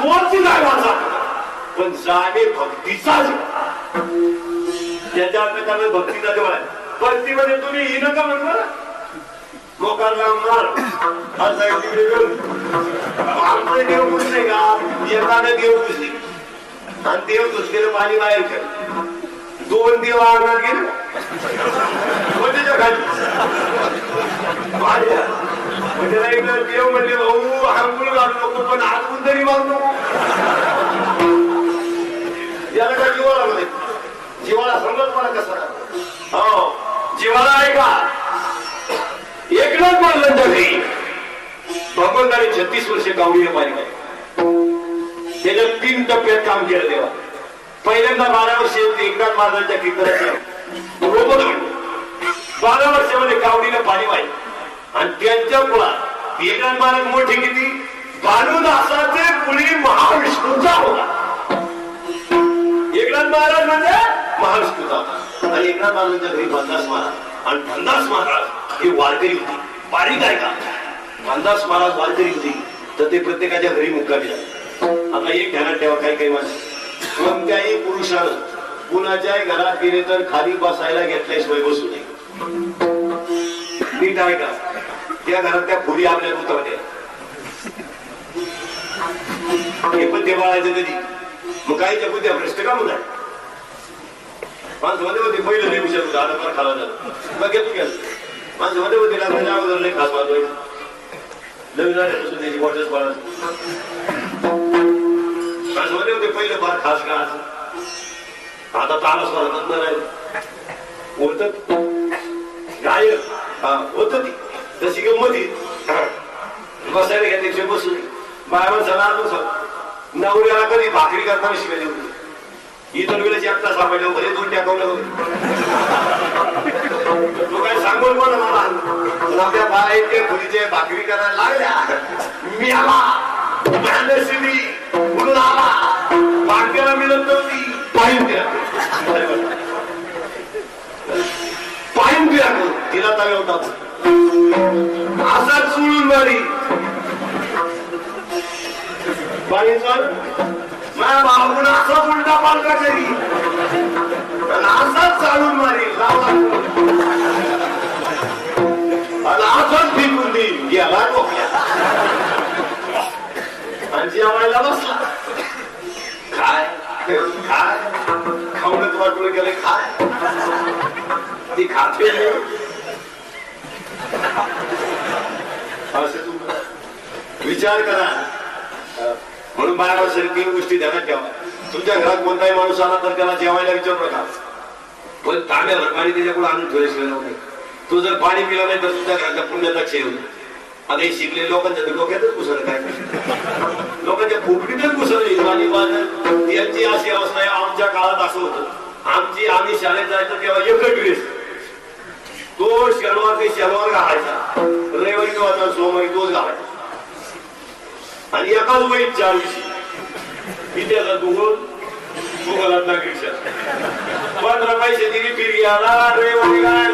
तोच गायवाचा पण जाणे भक्तीचा जीव. त्याच्या अर्थ भक्तीचा जीव आहे. भक्तीमध्ये तुम्ही ही नका म्हणू लोकांना मार आमचं देव पुजले का एकानं देव पुजले आणि देव दुसरेलं पाणी बाहेर खेळ. दोन देव आगणार गेले म्हणजे देव म्हणले भाऊ आंघोळ घालू नको पण आतून तरी मारू नको. याला काय जीवाला मध्ये जीवाला समजत मला कसं हो जीवाला आहे का. एकनाथ महाराजांच्या घरी भगवंताने 36 वर्ष गावडीने पाणी केलं. त्याच्या 3 टप्प्यात काम केलं तेव्हा. पहिल्यांदा 12 वर्ष एकनाथ महाराजांच्या कीर्तनाचे रोपण 12 वर्षामध्ये गावडीने पाणी वाहिलं आणि त्यांच्या कुळात एकनाथ महाराज मोठे किती भानुदासाचे कुळी महाविष्णूचा होता. एकनाथ महाराज म्हणजे महाविष्णूचा होता. आणि एकनाथ महाराजांच्या घरी भंडास महाराज आणि भंडास महाराज हे वारकरी होती. बारीक आहे का भंडास महाराज वारकरी होती तर ते प्रत्येकाच्या घरी मुक्कामी झाले. आता एक ध्यानात ठेवा काही काही माणसं कोणत्याही पुरुषानं कुणाच्याही घरात गेले तर खाली बसायला घेतल्याशिवाय बसू नये. नीट आहे का. त्या घरात त्या खोली आपल्या होत्या हे पण ते बाळायचं कधी मग काही त्या बुद्ध्या भ्रष्ट का म्हणून माणसं मध्ये होते पहिलं नाही विचार होतं आता पण खाला झालं मग घेतो घ्या माणसं मध्ये होते लागण्याच्या अगोदर नाही खास वाजवायचं नवीन आल्यापासून त्याची वॉटर्स बाळायचं माणसं मध्ये होते पहिलं फार खास का आता ताला स्वर्गात नाही होत गायक होत ती तशी गंमती बसायला घ्या बसून बाया सगळं नवऱ्याला कधी भाकरी करताना शिवाय होती. इतर वेळेस एकटा सापडल्या वगैरे 2 टाकवलं तो काय सांगून कोण मला त्या बाया खोलीचे भाकरी करायला लागल्या मी आला म्हणून आला भाग्याला मिळत नव्हती पाहिन तिला तवे होता असाच सोडून मारी पाणी चाल माझ्या भाऊन असाच उलटा पालटा करी असाच चालून मारी असाच फेकून देईल गेला डोक्या आणि जेवायला बसला काय काय खाऊनच वाटलं गेले काय ती खाते असं तू विचार करा. म्हणून बाहेर 3 गोष्टी ध्यानात ठेवा. तुमच्या घरात कोणताही माणूस आला तर त्याला जेवायला विचारू नका पण तांब्यावर पाणी त्याच्याकडून आणून ठेवल्याशिवाय नव्हते. तू जर पाणी पिला नाही तर तुझ्या घराच्या पुण्याचा क्षय होतो. आता हे शिकले लोकांच्या डोक्यातच घुसलं काय लोकांच्या खोपडीतच घुसलं आणि यांची अशी अवस्था आहे. आमच्या काळात असं होतं आम्ही शाळेत जायचं तेव्हा एकच ड्रेस तो शनिवार ते शनिवार घालायचा रविवारी किंवा सोमवारी तोच घालायचा आणि एकाच वहीत 4 विषय इतिहासात भूगोलात नागरिक 15 पैसे दिली फिर गेला रविवारी काय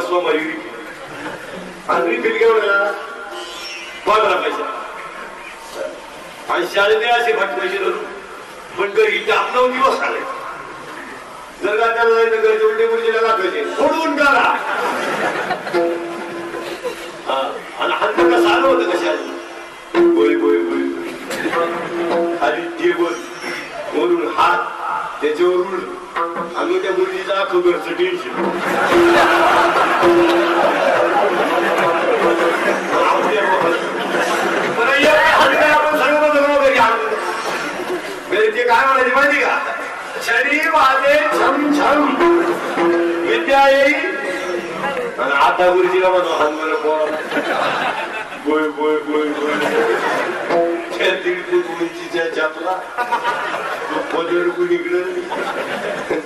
सोमवारी आणि रिफिल घेऊन गेला 15 पैसे आणि शाळेत असे पैसे धरून पण घरी आपलं दिवस आले जर का त्याला जायचं घरचे उलटे मुलगीला दाखवायचे फोडून टाका आणि हल्ल कसं आलं होतं कशा बोय बोय बोय खाली टेबल वरून हात त्याच्यावरून आम्ही त्या मुलीचा अख्खं घरचं टेन्शन आपण सगळं घरी आणतो घरी ते काय म्हणायचे माहिती का शरीर वाजे छम छम विद्या येईल आणि आता गुरुजीला म्हणतो हनुमान बोय बोय बोय बोय उंचीच्या चापला पदर कुणीकडे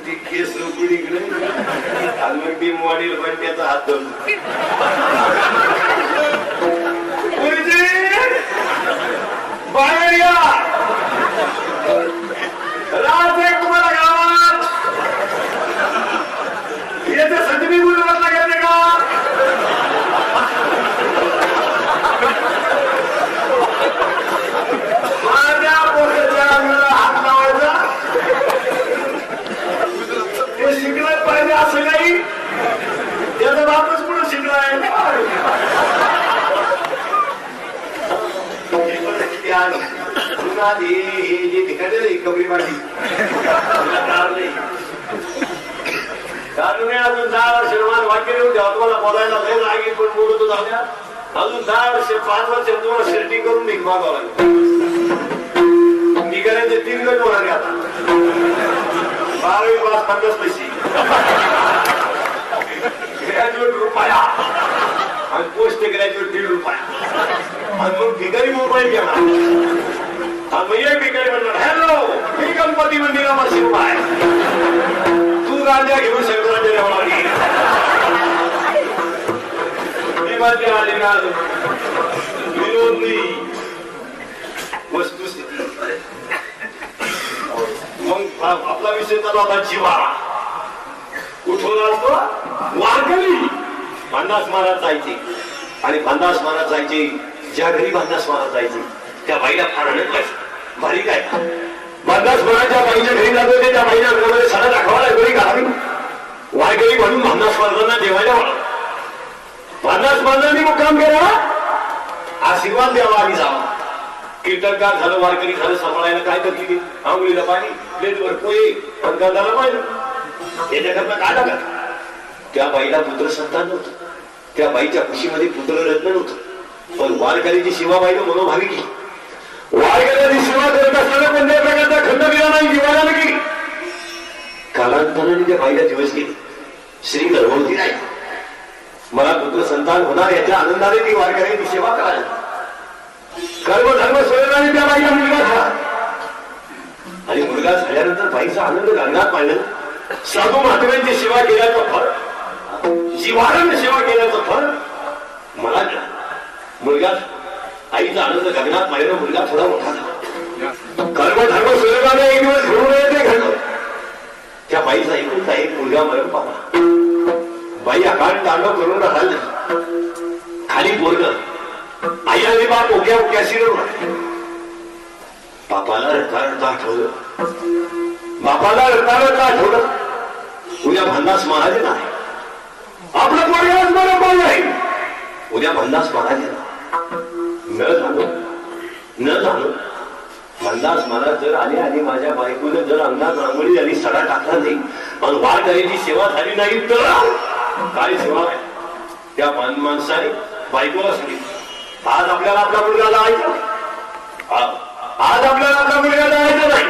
ती केस कुणीकडे आणि मग ती मॉडेल पण त्याचा हात धरून बाहेर या राज आहे तुम्हाला गावात याच्यासाठी मी बोलवत घेते का जे ठिकाणी नाही कबरी पाठी कारण अजून 10 वर्ष वाक्य देऊन ठेवा तुम्हाला बोलायला लय लागेल पण बोलतो जाऊया अजून 10 वर्ष 5 वर्ष तुम्हाला सेटिंग करून निघ मागावं लागेल निघाल्याचे 3 गट होणार आहे आता 12वी पास 50 पैसे ग्रॅज्युएट रुपया आणि पोस्ट ग्रॅज्युएट 1.5 रुपया आणि मग भिकारी मोबाईल घेणार मग एक भिकारी म्हणणार हॅलो मी गणपती मंदिरावर शिवबाय तू राजा घेऊन शंकराच्या देवळावर विनोदनी वस्तुस्थिती मग आपला विषय चालू होता जिव्हाळा कुठून असतो वारकरी भांडास महाराज जायचे आणि भांडास महाराज जायचे ज्या घरी भांडास महाराज जायचे त्या बाईला फार आनंद भारी काय भांडास महाराजच्या बाईच्या घरी जात होते त्या बाईच्या घरामध्ये सणा दाखवायला घरी घालावी वारकरी म्हणून भांडास महाराजांना जेवायला वाढ भांडास महाराजांनी मुक्काम केला आशीर्वाद द्यावा आणि जावा कीर्तनकार झालं वारकरी झालं सांभाळायला काय करते आंघोळीला पाणी प्लेटवर पोहे पंकाला पाहिलं याच्याकरता काय लागत त्या बाईला पुत्र संतान नव्हतं त्या बाईच्या खुशीमध्ये पुत्र रत्न नव्हतं पण वारकरीची सेवा बाईला मनोभाविक वारकऱ्याची सेवा करत असताना कोणत्या प्रकारचा खंड दिला नाही जीवाला नाही कालांतराने त्या बाईला दिवस गेले श्री गर्भवती नाही मला पुत्र संतान होणार याच्या आनंदाने ती वारकऱ्याची सेवा करायला कर्मधर्म सोडल्याने त्या बाईला मुलगा झाला आणि मुलगा झाल्यानंतर बाईचा आनंद गंगात पाहिलं साधू महात्म्यांची सेवा केल्याचं फळ जीवानं सेवा केल्याचं फळ मला मुलगा आईचा आनंद गगनात पाहिलं मुलगा थोडा मोठा झाला कर्मधर्म सोडल्याने एक दिवस घडून ते घडलं त्या बाईचा एकुलता एक मुलगा मरण पावला बाई अकाळ तांडव करून राहिली खाली पोरग आई आणि बाप ओक्या ओक्या शिरवून बापाला रडता रडता आठवलं बापाला रडता रडता आठवलं उद्या भांडास महाराज नाही आपलं पोरगाच बरं पाहिजे आहे उद्या भांडास महाराज न जाणून भांडास महाराज जर आले आणि माझ्या बायकोने जर अंगात रांगोळी झाली सडा टाकला नाही पण वारकऱ्याची सेवा झाली नाही तर काय सेवा आहे त्या माणसाने बायकोला सांगितलं आज आपल्याला आपला मुलगा जायचा आज आपल्याला आपला मुलगा जायचा नाही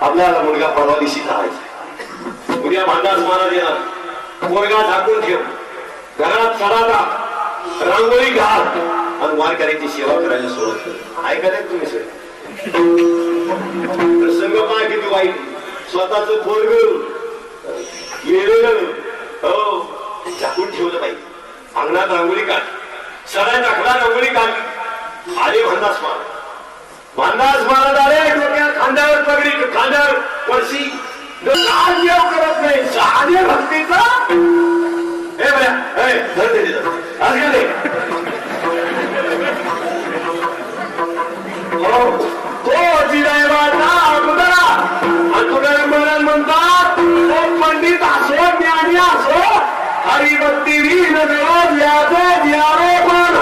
आपल्याला मुलगा परवा दिवशी जायचा उद्या भांडास महाराज येणार पोरगा झाकून ठेव घरात सडा टाक रांगोळी घाल आणि वारकऱ्याची सेवा करायला सुरुवात कर ऐका तुम्ही सर प्रसंग पाय किती वाईट स्वतःच पोरग गेलेलं हो झाकून ठेवलं पाहिजे अंगणात रांगोळी काढ सगळ्या टाकला रांगोळी काढली आले भांडास महाराज आले डोक्यात खांद्यावर पगडी खांद्यावर पडशी करत नाही साधे भक्तीचा हे बऱ्या म्हणतात पंडित असो ज्ञानी असो हरिभक्ती वीर पण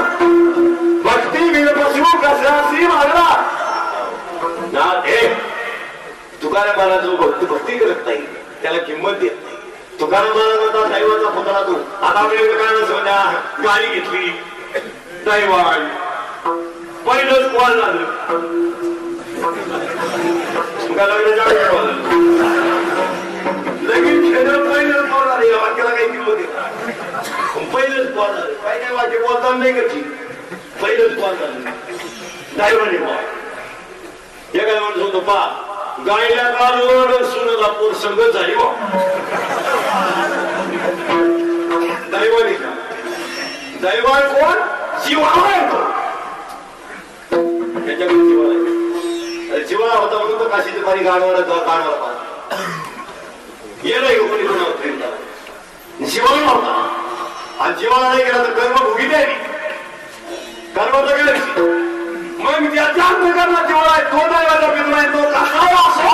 भक्ती वीर पशु कशाशी मागला ना हे तुकाराम महाराज जो भक्ती करत नाही त्याला किंमत देत नाही तुकाराम महाराजांचा दैवाचा पुतळा तू आता आपल्याकडे काय समजा गाडी घेतली दैवान पहिलंच कॉल झालं तुका लग्नाच्या लगेच खेळलं पहिलंच कॉल झालं या वाक्याला काही किंमत देत पहिलंच कॉल झालं काही काही वाक्य बोलताना नाही करची पहिलंच कॉल झालं दैवाने कॉल हे काय म्हणत होतो पा गायला कालवड सुनला पोर संगत झाली बा दैवाने का दैवान कोण जीवाला येतो त्याच्याकडे जीवाला येतो जीवाला होता म्हणून तो काशीची पाणी गाडवाला काढवाला पाहत ये नाही कोणी कोणावर प्रेम झाला जीवाला होता आणि जीवाला नाही गेला तर कर्म भोगी द्यावी कर्माचा गेला मग ज्याच्या अंतकरणात जीवाला आहे तो दैवाचा पितृ आहे तो कसा असो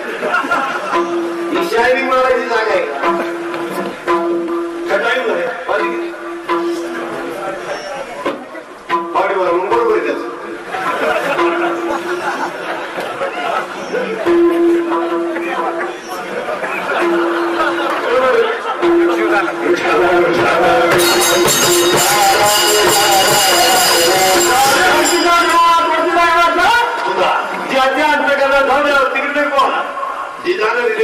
ही शायनिंग मारायची जागा आहे का टाईम झाले पाणी मारा मग बरोबर आहे त्याचं ज्याच्या अंतर्गत धावण्यावर तिकडे कोण जे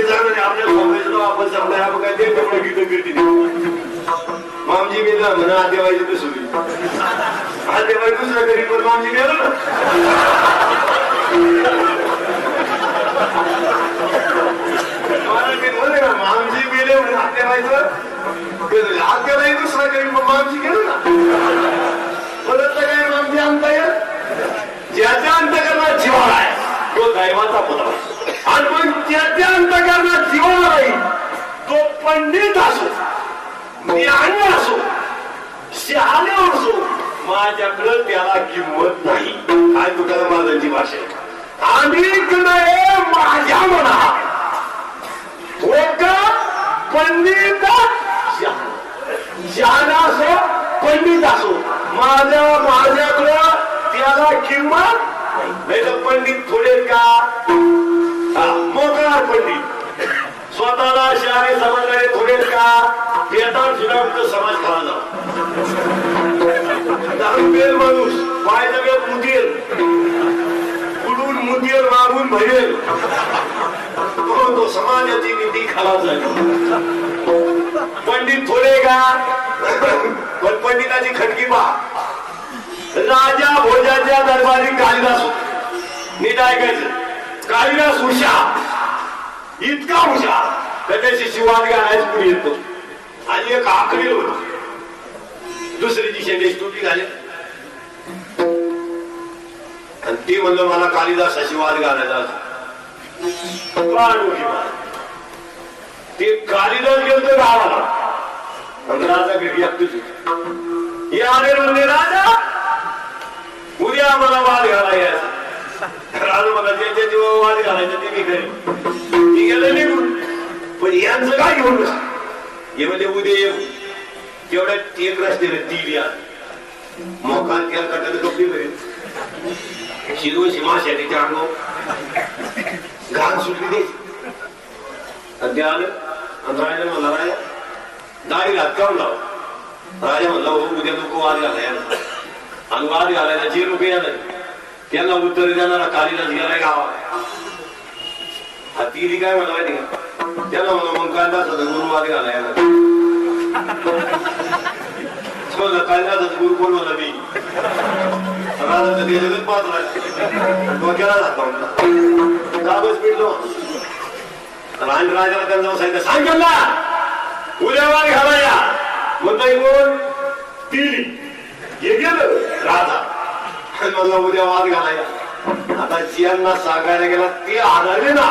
जाणार आपल्या काँग्रेसला आपण समजा काय ते तेवढं गीत कीर्ती मामजी गेला म्हणा आदेवायची दुसरी आदेवाई दुसऱ्या घरी पण मामजी गेलो ना मला ते बोलले ना मामजी गेले म्हणून आदेवायचं आदेवाई दुसऱ्या घरी पण मामजी गेलो ना परत काय मामजी आणता येईल ज्याच्या अंतकरणात जिव्हाळा आहे तो दैवाचा पुतळा आणि पण ज्याच्या अंतकरणात जिव्हाळा नाही तो पंडित असो ज्ञानी असो शहाणे असो माझ्याकडं त्याला किंमत नाही काय तुकाराम महाराजांची भाषा आहे अनेक नये माझ्या मना एक पंडित शहाणा असो पंडित असो माझ्याकडं त्याला किंमत नाही तर पंडित थोडे का मोकळा पंडित स्वतःला शहाणे समजणारे थोडे का बेताळ सुद्धा समाज खरा जाऊ बेल माणूस पाय जगत मुतेल कुडून मुतेल मागून भरेल तो समाजाची नीती खराब झाली पंडित थोडे का पण पंडिताची खटकी पहा राजा भोजाच्या दरबारी कालिदास नीट ऐकायचं कालिदास हुशार इतका हुशार त्याच्याशी शिवाद घालायच पुढे येतो आणि एक आखरी होतो दुसरीची शेंडे तुटी झाली आणि ती म्हणलं मला कालिदासाशी वाद घालायचा ते कालिदास गेलो गावाला आणि राजा घरी एकटीच होती हे आले म्हणले राजा उद्या आम्हाला वाद घालायचा राजा मला ज्यांच्या जीवा वाद घालायचा ते मी घरी ती गेलं निघून पण यांचं काय घेऊन बस हे म्हणजे उद्या येऊ तेवढ्यात एक रस्त्याने ती या मोकात त्या कटाने कपडे भरेल शिरवशी माशाच्या अंगो घाण सुटली द्यायची आणि ते आलं आणि राजा म्हणला राजा दाढी घात काढून लाव राजा म्हणला हो उद्या लोक वाद घालाय आणि वाद घालायला जे लोक येणार त्यांना उत्तर देणारा कालिदास गेलाय गावाला ती काय म्हणा माहिती का त्याला म्हणा मग कालिदासाचा गुरु वाद घालाय कालिदासाचा गुरु कोण म्हणा मी राजाचं ते जगत पाहत राहिला केला जातो कागज पिटलो आणि राजाला त्यांना जाऊन सांगितलं सांग ना उद्या वाद घालाया म्हणता कोण ती हे गेलं राजा मला उद्या वाद घालाया आता जियांना सांगायला गेला ते आणाले ना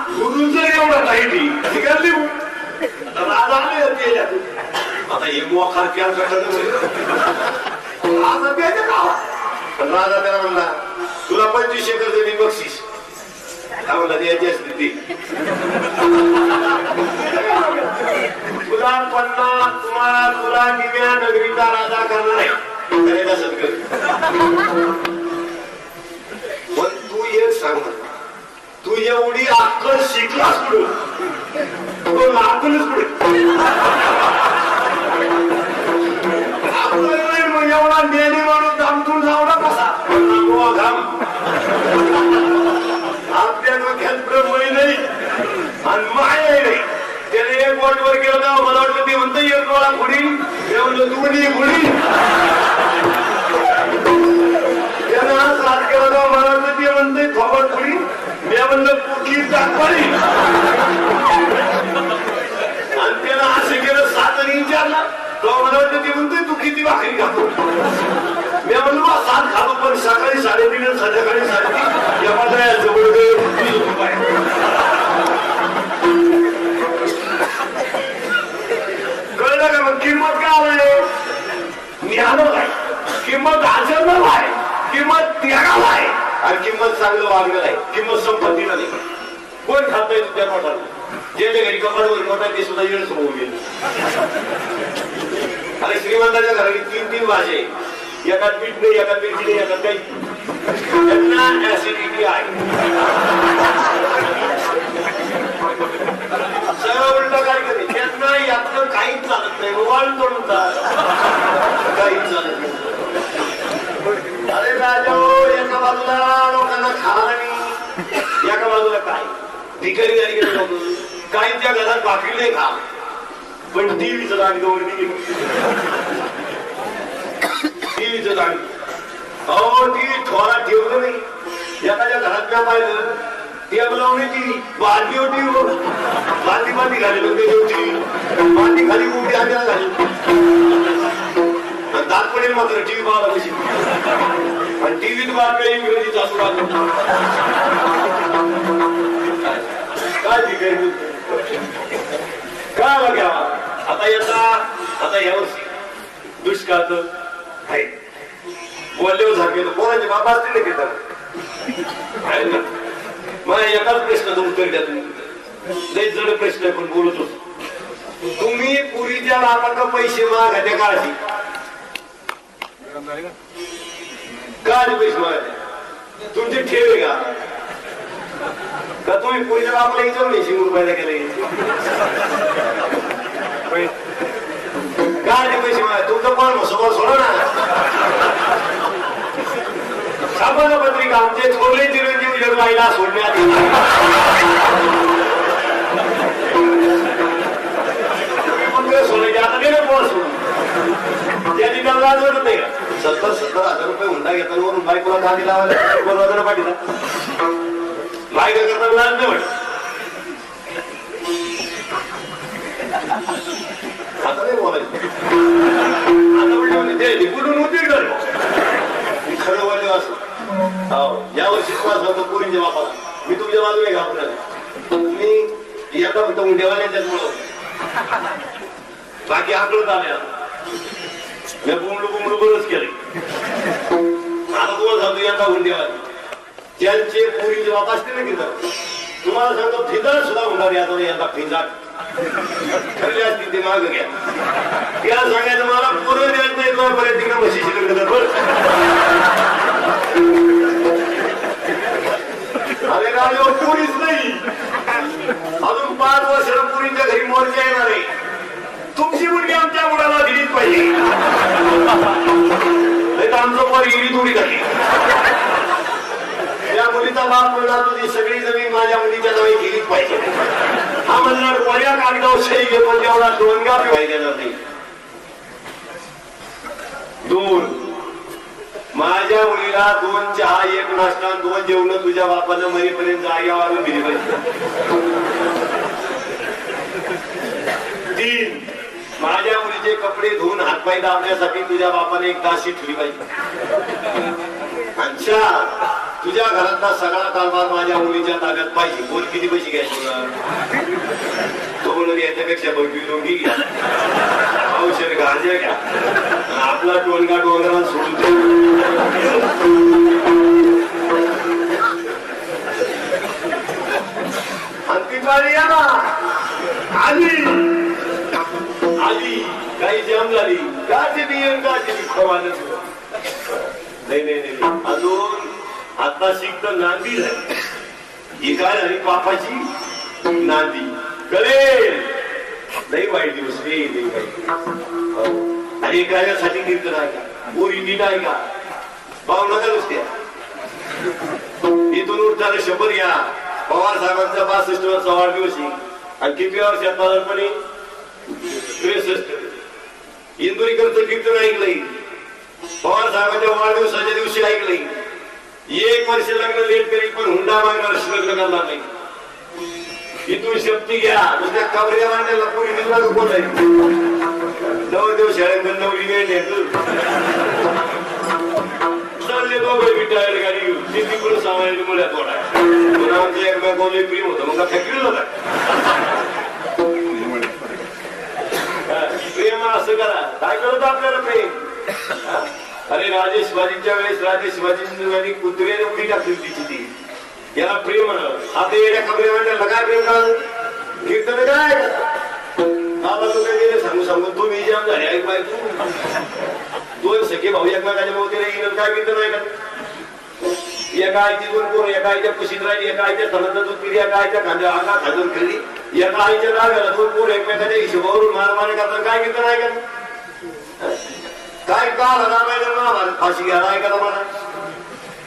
गुरु जर एवढं नाही ती करली राजा आले आता हे मोखार प्यार राजा प्यायचं का राजा त्याला म्हणला तुला 25 एकर जमीन बक्षीस काय म्हणला द्यायची असते ती तुला 50 तुला दिव्या नगरीचा राजा करणार आहे पण तू एक सांग तू एवढी अक्कल शिकलास पुढे लागूनच पुढे एवढा नेहमी म्हणून दामतून जावला कसा घाम आपल्या डोक्यात ब्रह्मही नाही आणि मायाही नाही त्याने एक वॉटवर गेलं ना मला वाटलं ते म्हणतं एक डोळा खुडी ते म्हणलं दोन्ही खुडी त्यानं आज रात केला ना मला वाटलं ते म्हणतंय थोबड खुडी मी म्हणलं पुरकी टाकपाडी आणि त्यानं असं केलं 7 आणि विचारला तो मला वाटतं ते म्हणतोय तू किती भाकरी खातो मी म्हणलो 7 खातो पण सकाळी 3:30 आणि संध्याकाळी 3:30 या पात्र जवळ 30 रुपये कळलं का मग किंमत काय आहे ज्ञानाला आहे किंमत आचरणाला आहे किंमत त्यागाला आहे आणि किंमत चांगलं वागण्याला आहे किंमत संपत्तीला नाही कोण खात आहे तुझ्या मोठा ज्याच्या घरी कपाळवर मोठा ते सुद्धा येणं समोर गेलं. अरे श्रीमंताच्या घराने 3 भाषे, एकात पीठ नाही, एकात मिरची नाही, एकात काही. त्यांना ऍसिडिटी आहे. सगळं उलट काय करे त्यांना यातनं काहीच चालत नाही. वाळून तोडून काहीच चालत नाही. अरे राजा एका बाजूला लोकांना खायला नाही, एका बाजूला काय भिकारी झाली गेले लोक. काहींच्या घरात भाकरी नाही खा, पण टीव्हीचं दाणी वरती गेलं. टीव्हीचं दाणी अहो टीव्ही थोडा ठेवलं नाही. एखाद्या घरात काय पाहिलं टेबलावणी टीव्ही, बांधी टीव्ही, बांधी घाली लोक टीव्ही, बांधी खाली उभी हाताला घाली. दात पडेल मात्र टीव्ही पाहायला कशी. आणि टीव्हीत बातम्या इंग्रजी चालू राहतो. काय ठीक काय घ्यावा आता या वर्षी दुष्काळ आहे. बोलल्यावर झाले कोणाचे बाबा असतील ना घेतात. मला एकाच प्रश्नाचं उत्तर द्या तुम्ही. लय जड प्रश्न आहे पण बोलत होतो. तुम्ही पुरीच्या बापाला पैसे मागायच्या काळजी काय पैसे मागायचे तुमची ठेव आहे का तुम्ही पुरीच्या बापाला विचारून 100 रुपयाला केले काय पैसे मागाय तुमचं पण समोर सोडा ना. सामान्य पत्रिका आमचे थोरले चिरंजीव जन्माईला सोडण्यात सोडायचे आता गेले पोर सोडून त्याची त्याला लाज वाटत नाही का. 70,000 रुपये हुंडा घेताना वरून बायकोला गाडी लावायला बोलवायला पाठीला बायका करताना लाज नाही वाटत. आता नाही बोलायचं. आता म्हणजे ते निपुणून होती खरं बोलले असं. हो यावर्षी वाज होतो पोरींच्या बापाला. मी तुमच्या बाजूला घाबरणार. मी एका फक्त उंडेवाल्याच्याच मुळे बाकी आकडत आले. मी बुमलू बरंच केले. आता तुम्हाला सांगतो यंदा हुंडेवाले त्यांचे पोरींचे बाप असते ना तिथं तुम्हाला सांगतो फिदाळ सुद्धा होणार यंदा फिदाळ ठरले असतील ते माग घ्या. त्या सांगायचं मला पूर्ण द्यायचं नाही तोपर्यंत तिकडे म्हशी शिकत अरे राजा पुरीच नाही. अजून 5 वर्षाला पुरीच्या घरी मोर्चा येणार आहे. तुमची मुलगी आमच्या मुलाला दिलीच पाहिजे. नाही तर आमचं पोर गिरी थोडी झाली. त्या मुलीचा बाप म्हणला तुझी सगळी जमीन माझ्या मुलीच्या नावे गेलीच पाहिजे. हा म्हणणार कोण्या कागदावर सही घे पण तेवढा 2 गाव देणार नाही. 2 माझ्या मुलीला 2 चहा 1 नाश्ता 2 जेवण तुझ्या बापानं मरेपर्यंत जाग्यावर दिली पाहिजे. 3 माझ्या मुलीचे कपडे धुवून हातपाय दाबण्यासाठी तुझ्या बापाने एक दासी ठेवली पाहिजे. 4 तुझ्या घरातला सगळा कारभार माझ्या मुलीच्या ताब्यात पाहिजे. बोल किती पैसे घ्यायचे तो म्हणून याच्यापेक्षा बघी लोंगी घ्या औषध गांजा घ्या आपला टोनगा डोंगरात सोडून दे. अंतिम वारी या ना आली काही जाम झाली काची बियन काची खवानच नाही. अजून आता शिकत नांदी झाली. ही काय झाली पापाची नांदी कळेल. नाही वाईट दिवस रे नाही वाईट. आणि एखाद्यासाठी कीर्तन आहे का पोरी नीट आहे का पाहू नका नुसत्या. इथून उठताना 100 घ्या. पवार साहेबांचा 62 वर्षाचा वाढदिवस आहे आणि किती वर्षात साधारणपणे 63. इंदुरीकरचं कीर्तन ऐकलंय. पवार साहेबांच्या वाढदिवसाच्या दिवशी ऐकलंय. 1 वर्ष लग्न लेट करी पण हुंडा मागणार लग्न करणार नाही. इथून शक्ती घ्या. नुसत्या काबऱ्या मांडायला पोरी दिला कोण आहे. नवरदेव शाळेत नवरी चालले दोघे विटायला गाडी घेऊन तिकडून सामान्य मुळ्यात वाढाय आमचं एकमेकांना प्रेम होतं मग फॅक्टरी होता. प्रेम असं करा काय करत आपल्याला प्रेम. अरे राजे शिवाजींच्या वेळेस राजे शिवाजींनी कुत्र्याने उडी टाकली तिची ती याला प्रेम म्हणावं. आता येड्या कपडे म्हणलं काय प्रेम करा कीर्तन काय बाबा तू काय गेले सांगू सांगून तू मी जाम झाले ऐक बाय तू दोन सखे भाऊ एकमेकाच्या मोतीला येईल काय कीर्तन आहे का एका आईची दोन पोरं एका आईच्या कुशीत राहिली एका आईच्या सणाचं दूध पिली एका आईच्या खांद्या अंगा खाजून खेळली एका आईच्या नाव्याला दोन पोरं एकमेकाच्या हिशोबावरून मारमारी करतात काय कीर्तन आहे का काय काल रामायण फाशी घ्यायला आहे का मला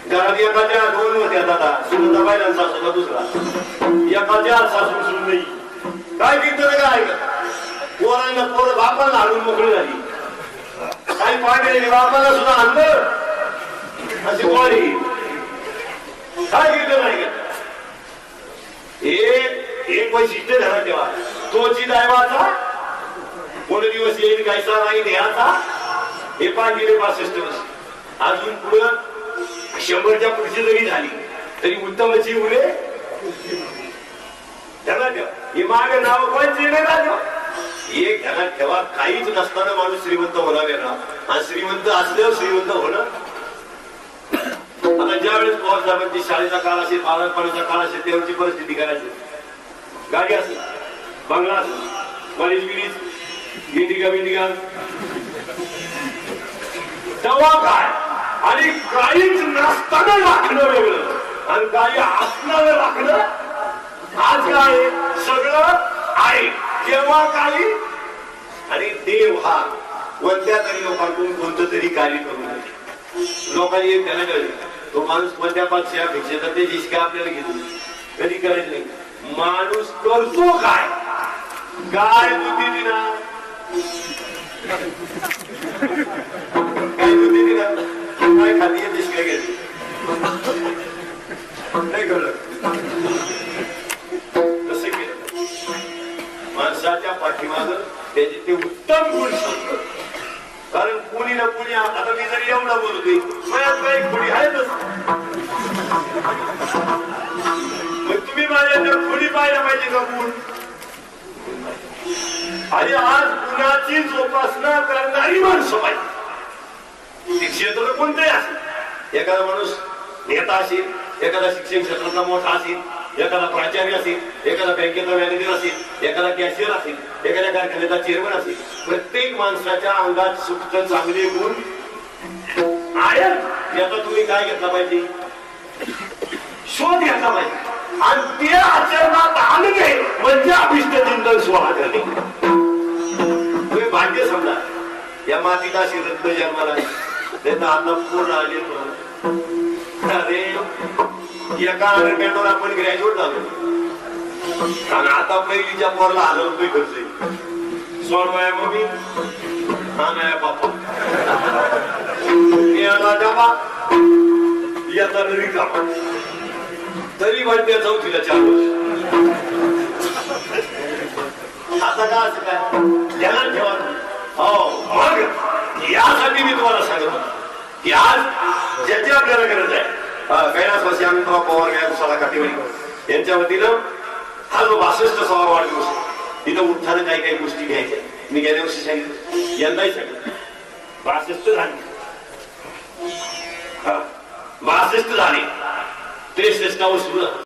घरात एकाच्या दोन होते आता सुनंदा पाहिला सासूला दुसरा एकाच्या सासू सुन नाही काय कीर्तन काय पोरांना पोरं बापाला हाडून मोकळी झाली काही पाहिजे बापाला सुद्धा आणलं अशी वारी काय कीर्तन आहे का एक वैशिष्ट्य ध्यानात ठेवा तोची दैवाचा कोण दिवस येईल गायचा नाही देहाचा हे 5 गेले 65 वर्ष अजून पुढं 100च्या पुढची जरी झाली तरी उत्तमची उरे ध्यानात ठेवा हे मागे नाव कोणचे नाही एक ध्यानात ठेवा काहीच नसताना माणूस श्रीमंत होणार वेगळा आणि श्रीमंत असल्यावर श्रीमंत होणं आता ज्या वेळेस पवार साहेबांची शाळेचा काळ असेल बालपणाचा काळ असेल तेव्हाची परिस्थिती करायची गाडी असेल बंगला असेल कॉलेज बिलीज इंडिका बिंडिका तेव्हा काय आणि काहीच नसताना राखणं वेगळं आणि काही असणारं राखणं आज काय सगळं आहे तेव्हा काही आणि देव हा कोणत्या तरी लोकांकडून कोणतं तरी कार्य करून लोकांनी एक त्याला कळलं तो माणूस कोणत्या पक्षापेक्षा तर ते जिसका आपल्याला घेतो कधी करायचं नाही माणूस करतो काय काय बुद्धी दिना काय बुद्धी दिना काय खाली जिसका घेतली नाही कळलं कसं केलं माणसाच्या पाठीमागं त्याचे ते उत्तम गुण सांगतो कारण कुणी ना कुणी आता मी जरी एवढा बोलतोय मयात काही खुडी आहेतच मग तुम्ही माझ्या खुडी पाहायला पाहिजे का गुण आणि आज गुणाची जोपासना करणारी माणसं पाहिजे ते क्षेत्र कोणतंही असेल एखादा माणूस नेता असेल एखादा शिक्षण क्षेत्रातला मोठा असेल एखादा प्राचार्य असेल एखादा बँकेचा मॅनेजर असेल एखादा कॅशियर असेल एखाद्या कारखान्याचा चेअरमन असेल प्रत्येक माणसाच्या अंगात सुप्त चांगले गुण आहेत याचा तुम्ही काय घेतला पाहिजे शोध घेतला पाहिजे आणि ते आचरणात आणणे म्हणजे अभिष्ट चिंतन स्वाहा करणे तुम्ही भाग्य समजा या मातीला अशी रत्न जन्माला त्याचा आता पूर्ण आले अरे एका अंडरग्रॅडवर आपण ग्रॅज्युएट झालो आणि आता पहिलीच्या पोरला ₹1000 खर्च सोडवाय मम्मी हा नाही बापा याला डबा याचा तरी कापा तरी वाटते 4थीला 4 वर्ष आता का असं काय ध्यानात ठेवा हो मग यासाठी मी तुम्हाला सांगतो की आज ज्याची आपल्याला गरज आहे कैलासवासी अनंतराव पवार गायकवाड काटेवाडी यांच्या वतीनं हा जो 62वा वाढदिवस तिथं उठताना काही काही गोष्टी घ्यायच्या मी गेल्या वर्षी सांगितलं यंदाही सांगितलं 62 झाली 62 झाली 63 वर सुरू